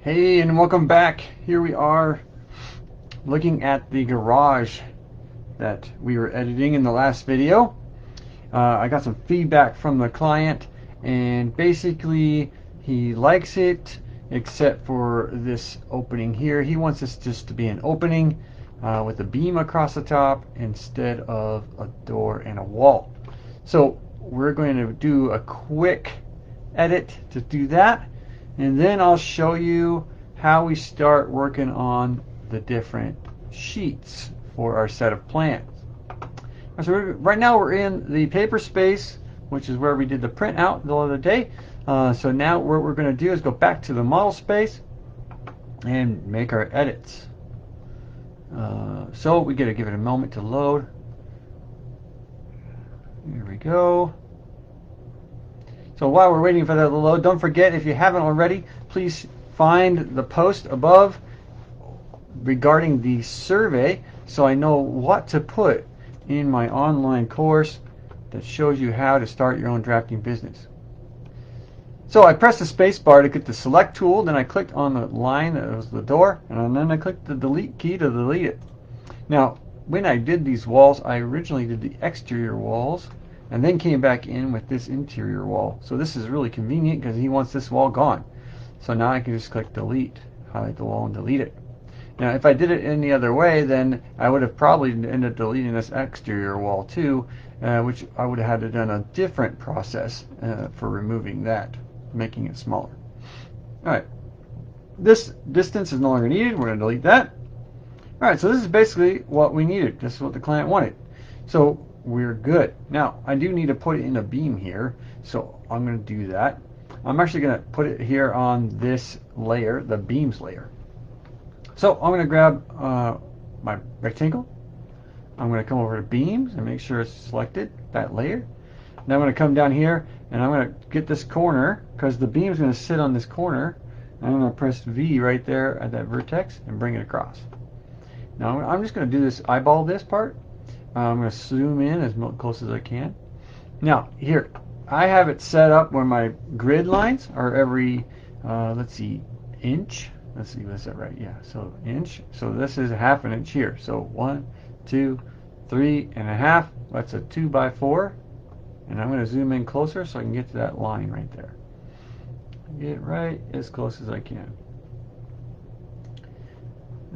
Hey, and welcome back. Here we are looking at the garage that we were editing in the last video. I got some feedback from the client, and basically he likes it except for this opening here. He wants this just to be an opening with a beam across the top instead of a door and a wall. So we're going to do a quick edit to do that, and then I'll show you how we start working on the different sheets for our set of plans. So right now we're in the paper space, which is where we did the printout the other day. So now what we're going to do is go back to the model space and make our edits. So we got to give it a moment to load. Here we go. So while we're waiting for that to load, don't forget, if you haven't already, please find the post above regarding the survey so I know what to put in my online course that shows you how to start your own drafting business. So I pressed the space bar to get the select tool, then I clicked on the line that was the door, and then I clicked the delete key to delete it. Now, when I did these walls, I originally did the exterior walls and then came back in with this interior wall. So this is really convenient because he wants this wall gone. So now I can just click delete, highlight the wall and delete it. Now if I did it any other way, then I would have probably ended up deleting this exterior wall too, which I would have had to done a different process for removing that, making it smaller. Alright, this distance is no longer needed. We're going to delete that. Alright, so this is basically what we needed. This is what the client wanted. So we're good. Now I do need to put it in a beam here, so I'm going to do that. I'm actually going to put it here on this layer, the beams layer. So I'm going to grab my rectangle. I'm going to come over to beams and make sure it's selected, that layer. Now I'm going to come down here and I'm going to get this corner because the beam is going to sit on this corner. I'm going to press V right there at that vertex and bring it across. Now I'm just going to do this, eyeball this part. I'm going to zoom in as close as I can. Now here, I have it set up where my grid lines are every, let's see, inch. Let's see, is that right? Yeah, so inch. So this is a half an inch here. So 1, 2, 3.5. That's a 2 by 4. And I'm going to zoom in closer so I can get to that line right there. Get right as close as I can.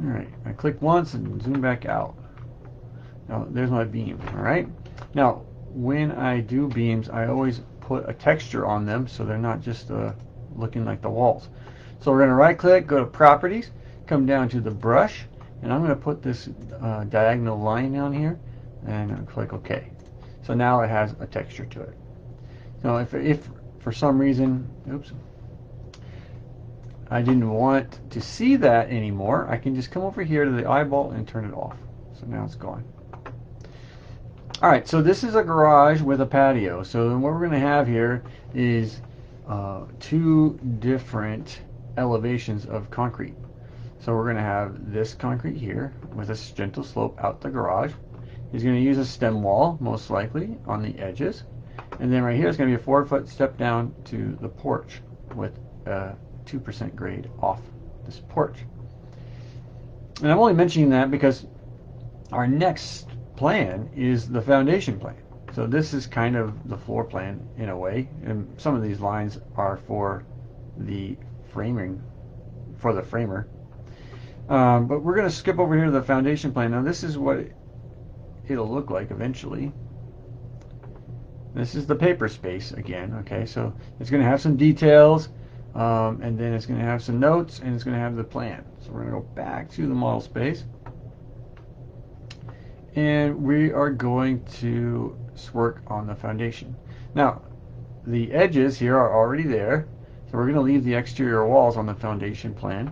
Alright, I click once and zoom back out. Now there's my beam. Alright, now when I do beams, I always put a texture on them so they're not just looking like the walls. So we're going to right click, go to properties, come down to the brush, and I'm going to put this diagonal line down here and I'll click OK. So now it has a texture to it. Now if for some reason, oops, I didn't want to see that anymore, I can just come over here to the eyeball and turn it off. So now it's gone. Alright, so this is a garage with a patio. So what we're going to have here is two different elevations of concrete. So we're going to have this concrete here with a gentle slope out the garage. He's going to use a stem wall, most likely, on the edges. And then right here is going to be a 4-foot step down to the porch with a 2% grade off this porch. And I'm only mentioning that because our next plan is the foundation plan. So this is kind of the floor plan in a way, and some of these lines are for the framing, for the framer. But we're going to skip over here to the foundation plan. Now this is what it'll look like eventually. This is the paper space again. Okay, so it's going to have some details, and then it's going to have some notes, and it's going to have the plan. So we're going to go back to the model space. And we are going to work on the foundation. Now, the edges here are already there, so we're going to leave the exterior walls on the foundation plan,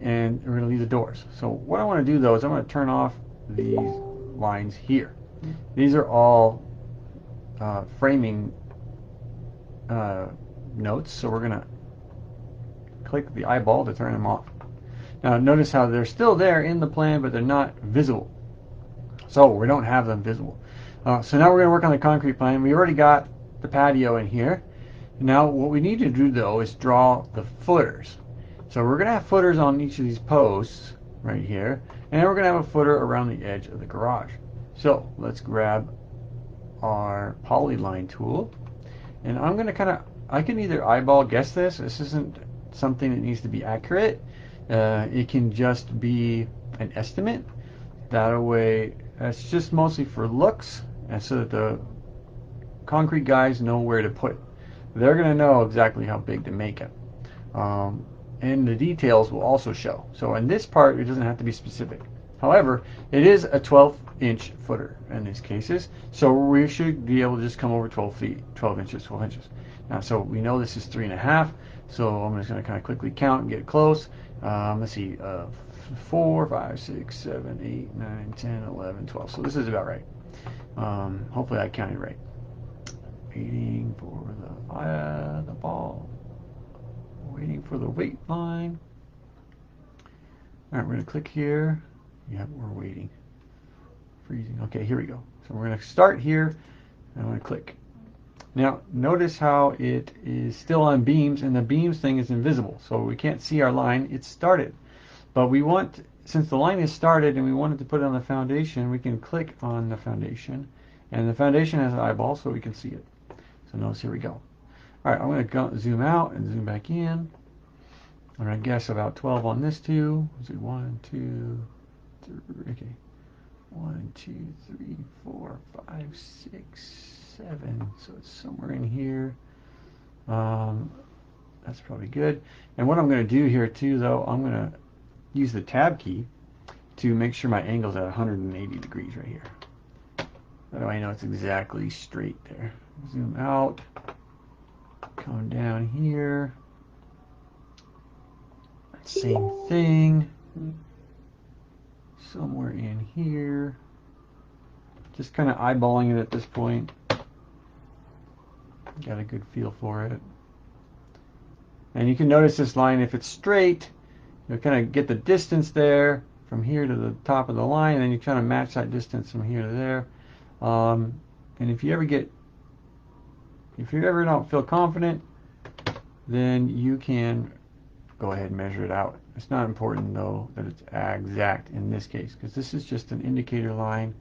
and we're going to leave the doors. So what I want to do though is I'm going to turn off these lines here. These are all framing notes, so we're going to click the eyeball to turn them off. Now notice how they're still there in the plan, but they're not visible. So we don't have them visible. So now we're going to work on the concrete plan. We already got the patio in here. Now what we need to do though is draw the footers. So we're going to have footers on each of these posts right here, and then we're going to have a footer around the edge of the garage. So let's grab our polyline tool, and I'm going to I can either eyeball guess this. This isn't something that needs to be accurate. It can just be an estimate. That way, that's just mostly for looks, and so that the concrete guys know where to put it. They're going to know exactly how big to make it. And the details will also show. So in this part, it doesn't have to be specific. However, it is a 12-inch footer in these cases, so we should be able to just come over 12 feet, 12 inches, 12 inches. Now, so we know this is 3.5, so I'm just going to kind of quickly count and get close. Let's see, 4, 5, 6, 7, 8, 9, 10, 11, 12. So this is about right. Hopefully I counted right. Waiting for the ball. Waiting for the weight line. All right, we're going to click here. Yep, we're waiting. Freezing. Okay, here we go. So we're going to start here, and I'm going to click. Now, notice how it is still on beams, and the beams thing is invisible, so we can't see our line. It's started. But we want, since the line is started and we wanted to put it on the foundation, we can click on the foundation, and the foundation has an eyeball, so we can see it. So notice, here we go. All right, I'm going to go zoom out and zoom back in. I'm going to guess about 12 on this too. Let's see, 1, 2, 3, okay. 1, 2, 3, 4, 5, 6, 7. So it's somewhere in here. That's probably good. And what I'm going to do here too, though, I'm going to use the tab key to make sure my angle's at 180 degrees right here. That way I know it's exactly straight there. Zoom out. Come down here. Same thing. Somewhere in here. Just kind of eyeballing it at this point. Got a good feel for it. And you can notice this line, if it's straight, you'll kind of get the distance there from here to the top of the line, and then you kind of match that distance from here to there. And if you ever don't feel confident, then you can go ahead and measure it out. It's not important though that it's exact in this case, because this is just an indicator line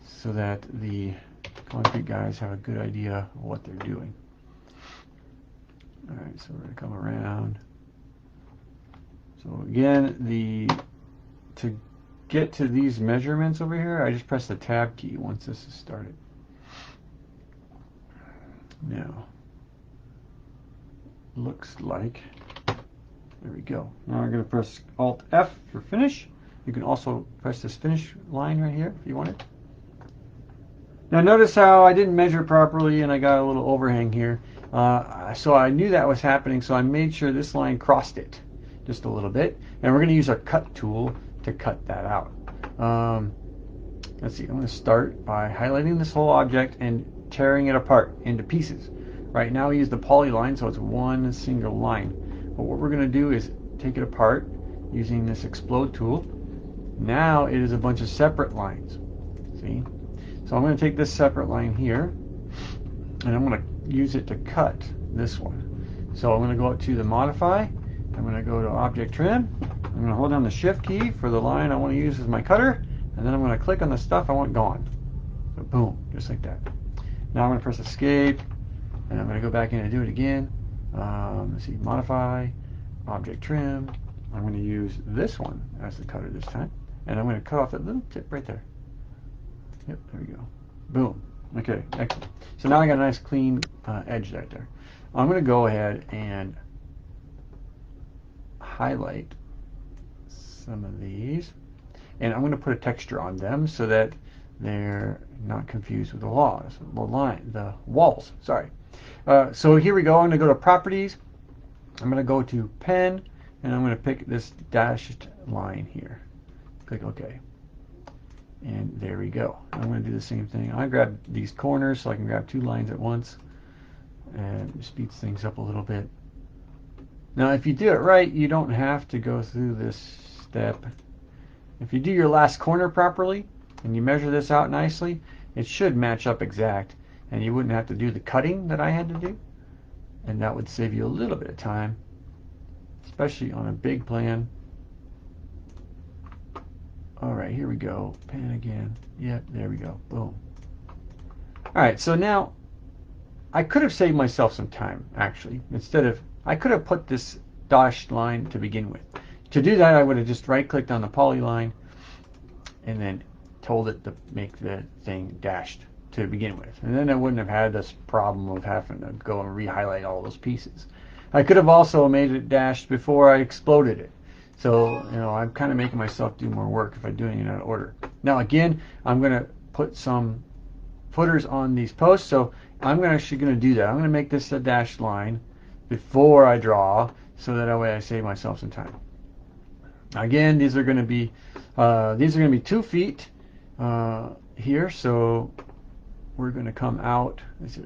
so that the concrete guys have a good idea of what they're doing. Alright, so we're going to come around. So again, to get to these measurements over here, I just press the tab key once this is started. Now, looks like, there we go. Now I'm going to press Alt F for finish. You can also press this finish line right here if you want it. Now notice how I didn't measure properly and I got a little overhang here. So I knew that was happening, so I made sure this line crossed it just a little bit. And we're going to use our cut tool to cut that out. Let's see, I'm going to start by highlighting this whole object and tearing it apart into pieces. Right now we use the polyline, so it's one single line. But what we're going to do is take it apart using this explode tool. Now it is a bunch of separate lines. See? So I'm going to take this separate line here, and I'm going to use it to cut this one. So I'm going to go up to the modify. I'm going to go to object trim. I'm going to hold down the shift key for the line I want to use as my cutter, and then I'm going to click on the stuff I want gone. So boom, just like that. Now I'm going to press escape, and I'm going to go back in and do it again. Let's see, modify, object trim. I'm going to use this one as the cutter this time, and I'm going to cut off that little tip right there. Yep, there we go. Boom. Okay, excellent. So now I got a nice clean edge right there. I'm going to go ahead and highlight some of these, and I'm going to put a texture on them so that they're not confused with the walls. Sorry. So here we go. I'm going to go to properties. I'm going to go to pen, and I'm going to pick this dashed line here. Click OK. And there we go. I'm going to do the same thing. I grab these corners so I can grab two lines at once, and it speeds things up a little bit. Now if you do it right, you don't have to go through this step. If you do your last corner properly and you measure this out nicely, it should match up exact, and you wouldn't have to do the cutting that I had to do, and that would save you a little bit of time. especially on a big plan. All right, here we go. Pan again. Yep, there we go. Boom. All right, so now I could have saved myself some time, actually. I could have put this dashed line to begin with. To do that, I would have just right-clicked on the polyline and then told it to make the thing dashed to begin with. And then I wouldn't have had this problem of having to go and re-highlight all those pieces. I could have also made it dashed before I exploded it. So, I'm kind of making myself do more work if I'm doing it out of order. Now, again, I'm going to put some footers on these posts, so I'm actually going to do that. I'm going to make this a dashed line before I draw, so that way I save myself some time. Again, these are going to be 2 feet here, so we're going to come out. Let's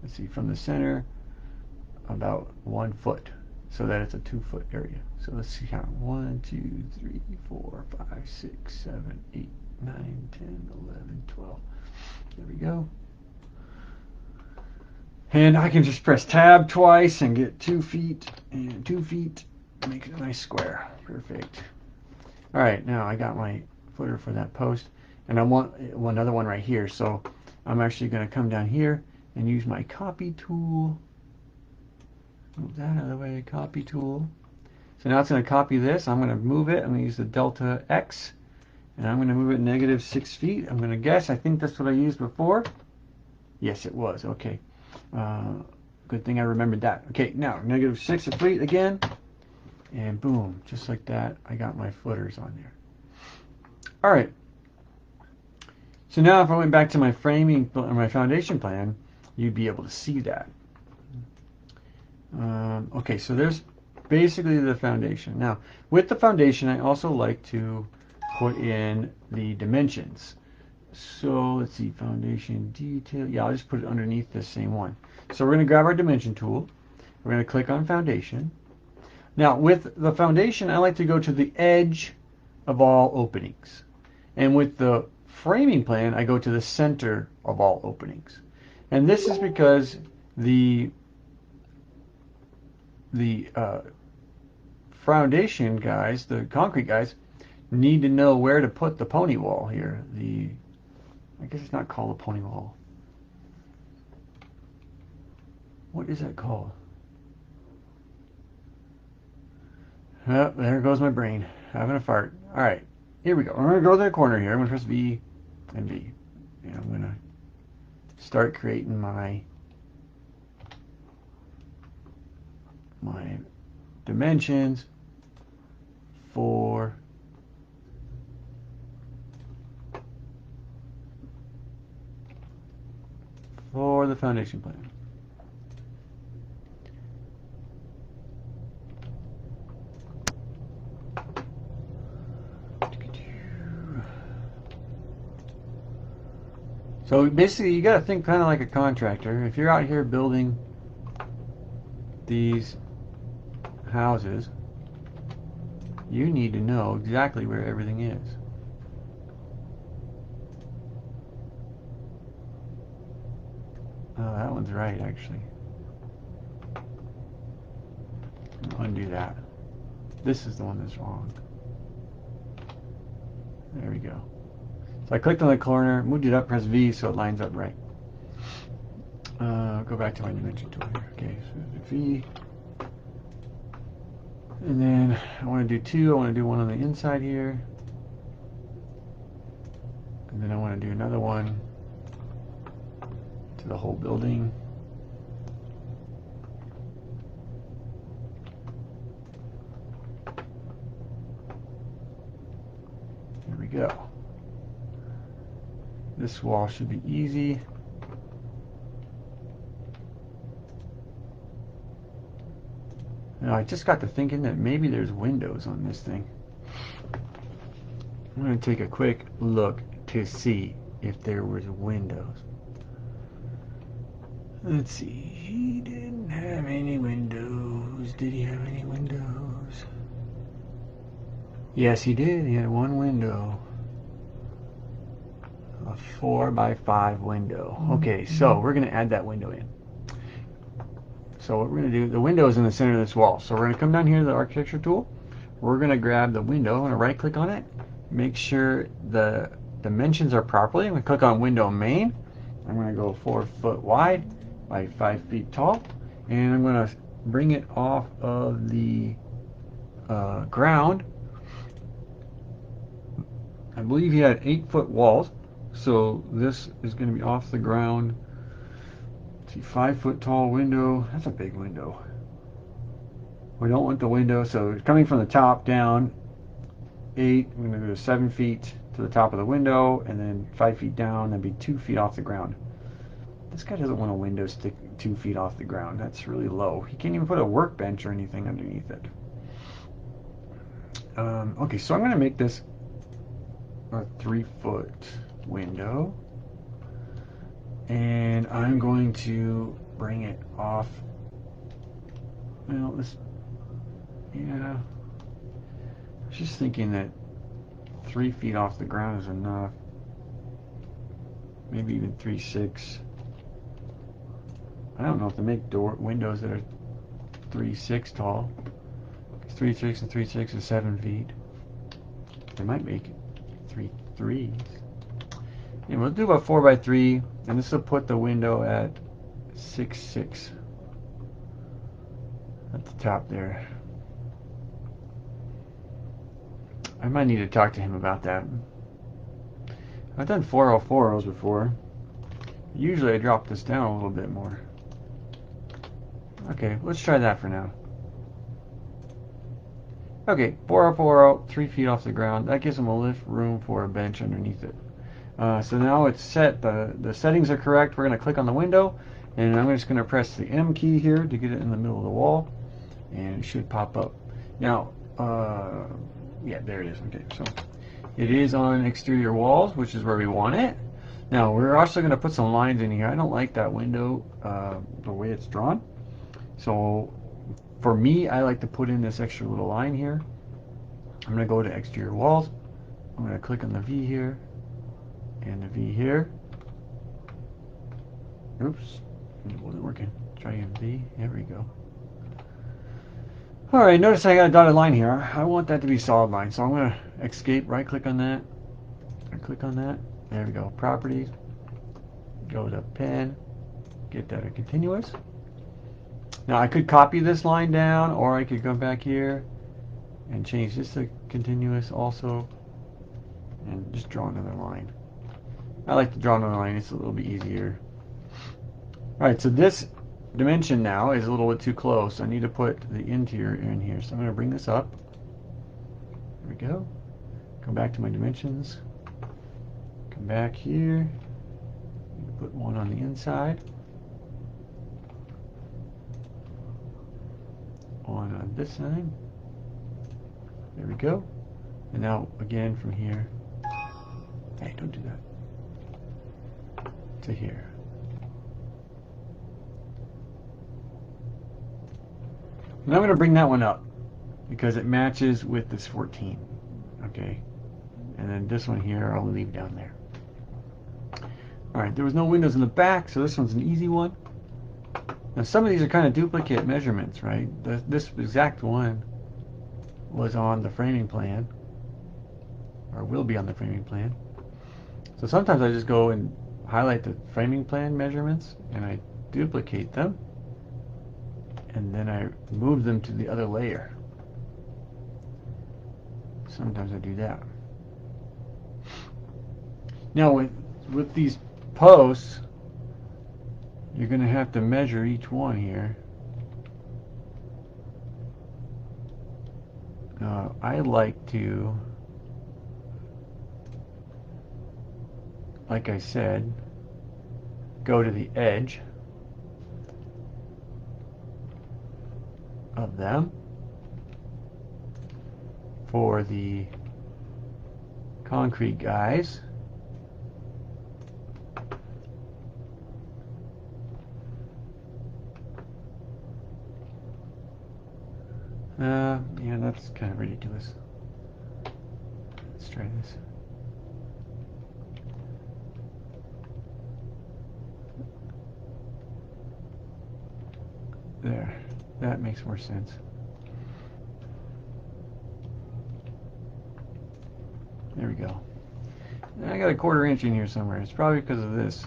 see, from the center about 1 foot, so that it's a 2-foot area. So let's see, count 1, 2, 3, 4, 5, 6, 7, 8, 9, 10, 11, 12. There we go. And I can just press tab twice and get 2 feet and 2 feet. Make it a nice square. Perfect. All right, now I got my footer for that post, and I want another one right here. So I'm actually going to come down here and use my copy tool. Move that out of the way, copy tool. So now it's going to copy this. I'm going to move it. I'm going to use the delta X, and I'm going to move it -6 feet. I'm going to guess. I think that's what I used before. Yes, it was. Okay. Good thing I remembered that. Okay, now -6 feet again, and boom, just like that, I got my footers on there. All right. So now if I went back to my framing or my foundation plan, you'd be able to see that. Okay, so there's basically the foundation. Now, with the foundation, I also like to put in the dimensions. So let's see, foundation detail. Yeah, I'll just put it underneath this same one. So we're going to grab our dimension tool. We're going to click on foundation. Now, with the foundation, I like to go to the edge of all openings. And with the framing plan, I go to the center of all openings. And this is because the foundation guys, the concrete guys, need to know where to put the pony wall here. I guess it's not called a pony wall. What is that called? Oh, there goes my brain, having a fart. All right, here we go. I'm going to go to the corner here. I'm going to press V and V. And I'm going to start creating my dimensions for the foundation plan. So basically, you got to think kind of like a contractor. If you're out here building these houses, you need to know exactly where everything is. Oh, that one's right, actually. Undo that. This is the one that's wrong. There we go. So I clicked on the corner, moved it up, press V so it lines up right. Go back to my dimension tool here. Okay, so V. And then I want to do 2. I want to do one on the inside here. And then I want to do another one to the whole building. There we go. This wall should be easy. Now I just got to thinking that maybe there's windows on this thing. I'm going to take a quick look to see if there was windows. Let's see. He didn't have any windows. Did he have any windows? Yes, he did. He had one window. A 4 by 5 window. Okay, so we're going to add that window in. So what we're going to do, the window is in the center of this wall. So we're going to come down here to the architecture tool. We're going to grab the window. I'm going to right click on it. Make sure the dimensions are properly. I'm going to click on window main. I'm going to go 4 foot wide by 5 feet tall. And I'm going to bring it off of the ground. I believe he had 8-foot walls. So this is going to be off the ground. See, 5 foot tall window. That's a big window. We don't want the window, so it's coming from the top down. 8. I'm going to go 7 feet to the top of the window, and then 5 feet down. That'd be 2 feet off the ground. This guy doesn't want a window stick 2 feet off the ground. That's really low. He can't even put a workbench or anything underneath it. Okay, so I'm going to make this a 3-foot window, and I'm going to bring it off. Well, this, yeah, I was just thinking that 3 feet off the ground is enough. Maybe even 3.6. I don't know if they make windows that are 3.6 tall. 3.6 and 3.6 is 7 feet. They might make it 3.3s. Yeah, we'll do about 4 by 3, and this will put the window at 6.6 at the top there. I might need to talk to him about that. I've done 404s before. Usually I drop this down a little bit more. Okay, let's try that for now. Okay, 404, 3 feet off the ground. That gives him a lift room for a bench underneath it. So now it's set. The settings are correct. We're going to click on the window, and I'm just going to press the M key here to get it in the middle of the wall, and it should pop up. Now, yeah, there it is. Okay, so it is on exterior walls, which is where we want it. Now, we're also going to put some lines in here. I don't like that window the way it's drawn. So for me, I like to put in this extra little line here. I'm going to go to exterior walls. I'm going to click on the V here and the V here. Oops, it wasn't working. Try again, V. There we go. Alright, notice I got a dotted line here. I want that to be solid line, so I'm going to escape, right click on that, and click on that. There we go. Properties. Go to pen. Get that a continuous. Now I could copy this line down, or I could come back here and change this to continuous also, and just draw another line. I like to draw another line. It's a little bit easier. Alright, so this dimension now is a little bit too close. I need to put the interior in here. So I'm going to bring this up. There we go. Go back to my dimensions. Come back here. Put one on the inside. One on this side. There we go. And now again from here. Hey, don't do that. To here. And I'm going to bring that one up because it matches with this 14. Okay. And then this one here I'll leave down there. Alright, there was no windows in the back, so this one's an easy one. Now some of these are kind of duplicate measurements, right? This exact one was on the framing plan, or will be on the framing plan. So sometimes I just go and highlight the framing plan measurements and I duplicate them, and then I move them to the other layer. Sometimes I do that. Now with these posts, you're going to have to measure each one here. I like to, like I said, go to the edge of them for the concrete guys. Yeah, that's kind of ridiculous. Let's try this. There. That makes more sense. There we go. And I got a 1/4 inch in here somewhere. It's probably because of this.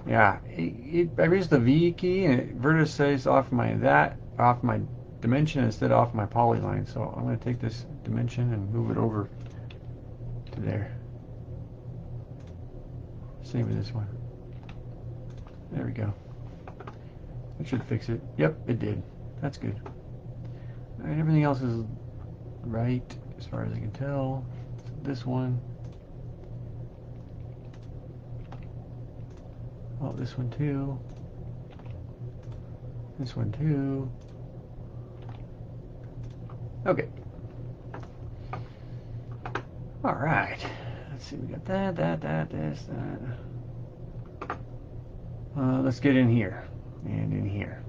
Yeah, I used the V key and it vertices off my dimension instead of off my polyline. So I'm going to take this dimension and move it over to there. Same with this one. There we go. That should fix it. Yep, it did. That's good. All right, everything else is right as far as I can tell. This one. Oh, this one too. This one too. Okay. All right. Let's see. We got this. Let's get in here and in here.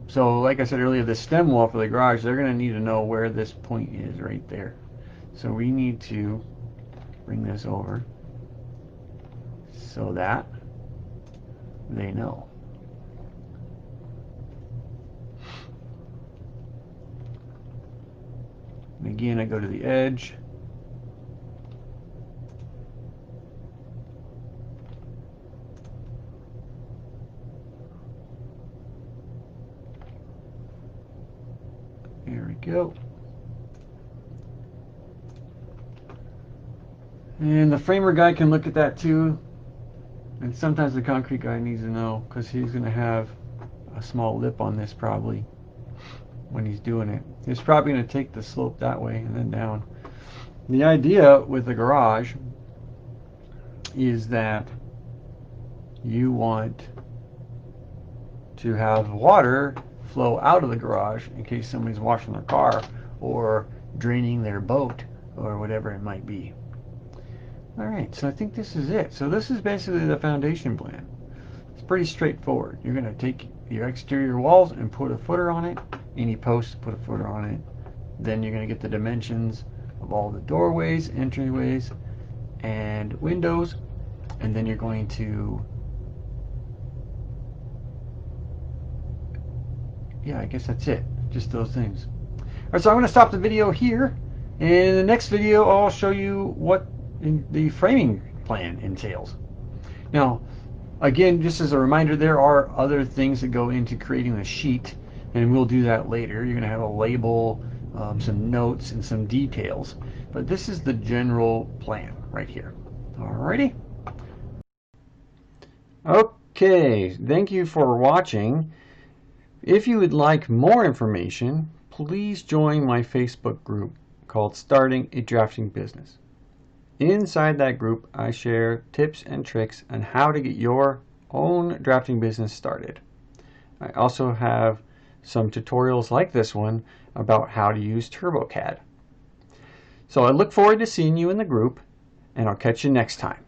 So, like I said earlier, the stem wall for the garage, they're going to need to know where this point is right there. So we need to bring this over so that they know. And again, I go to the edge. There we go. And the framer guy can look at that too. And sometimes the concrete guy needs to know because he's going to have a small lip on this probably when he's doing it. He's probably going to take the slope that way and then down. The idea with the garage is that you want to have water flow out of the garage in case somebody's washing their car or draining their boat or whatever it might be. Alright, so I think this is it. So this is basically the foundation plan. It's pretty straightforward. You're going to take your exterior walls and put a footer on it. Any posts, put a footer on it. Then you're going to get the dimensions of all the doorways, entryways, and windows. And then you're going to, yeah, I guess that's it. Just those things. Alright, so I'm going to stop the video here. In the next video, I'll show you what the framing plan entails. Now, again, just as a reminder, there are other things that go into creating the sheet, and we'll do that later. You're going to have a label, some notes, and some details. But this is the general plan right here. Alrighty. Okay, thank you for watching. If you would like more information, please join my Facebook group called Starting a Drafting Business. Inside that group, I share tips and tricks on how to get your own drafting business started. I also have some tutorials like this one about how to use TurboCAD. So I look forward to seeing you in the group, and I'll catch you next time.